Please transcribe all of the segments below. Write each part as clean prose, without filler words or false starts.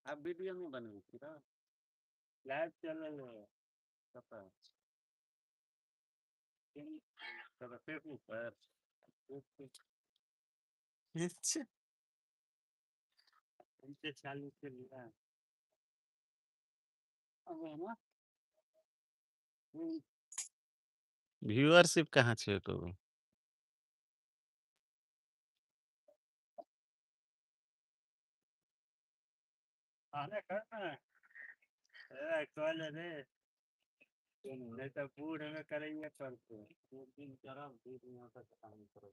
आप वीडियो में बनवी थी ना लाइव चल रहे हैं कपड़ा फेसबुक पर अच्छा इनसे चालू कर लिया अब है ना व्यूअरशिप कहाँ छे तो आने करना कॉल रे नहीं तो बूढ़ में करेंगे परसों 2 दिन करब 2 दिन तक काम करो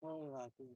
कोई बात नहीं।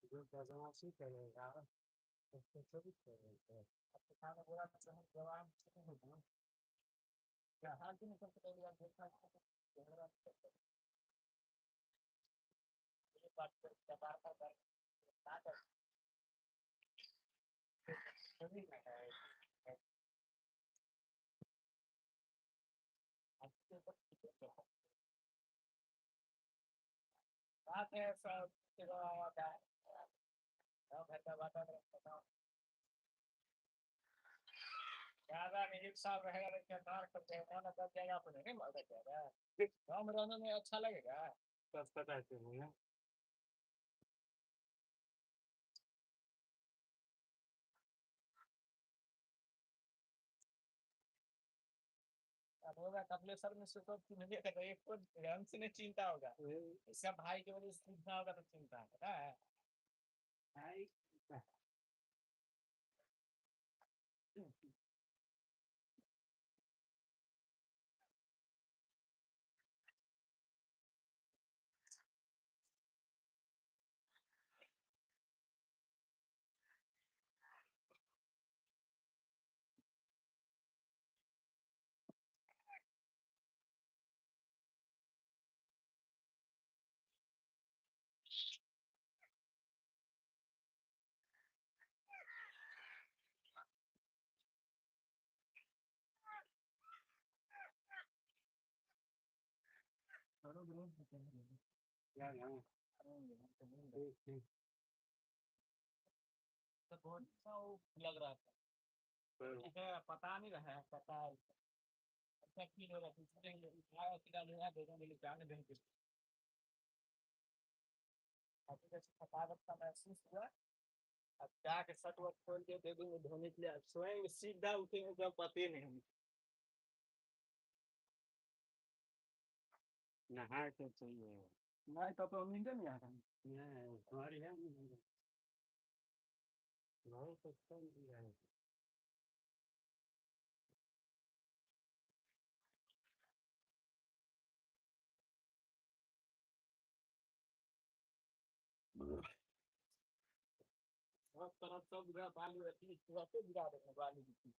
जो बदमाशी करेगा उसको थोड़ी छोड़ेंगे। अब तो खाना बुरा मतलब हम जवान नहीं हो क्या हाल ही निकल के लिया देखा ये बात कर कबार का कर ना कर सभी में है आपके ऊपर बात है सब का घर का वातावरण बताओ ज्यादा एक साल रहेगा तो क्या कार करते हैं ना कर जाएगा अपने नहीं मर जाएगा गाँव में रहने में अच्छा लगेगा सब पता है तुम्हें अब होगा कपिलेश्वर में सुपर मिलिए तो एक को ध्यान से नहीं चिंता होगा इसका भाई की वजह से चिंता होगा तो चिंता है पता है भाई क्या ना तो बहुत सा लग रहा था पता नहीं रहा पता अच्छा फील हो रहा था हॉस्पिटल में देखने के लिए जाने देंगे अभी जैसे थकावट का महसूस हुआ अब जाके शर्ट वर्ट खोल के दे दूंगे धोने के लिए स्वयं सीधा उठेंगे तो पता ही नहीं नहा के चाहिए नहीं तो नींद नहीं आ रहा है बढ़िया नहीं बहुत अच्छा दिया है सब तरफ सब गिरा बालू ऐसी बातें गिरा देंगे बालू की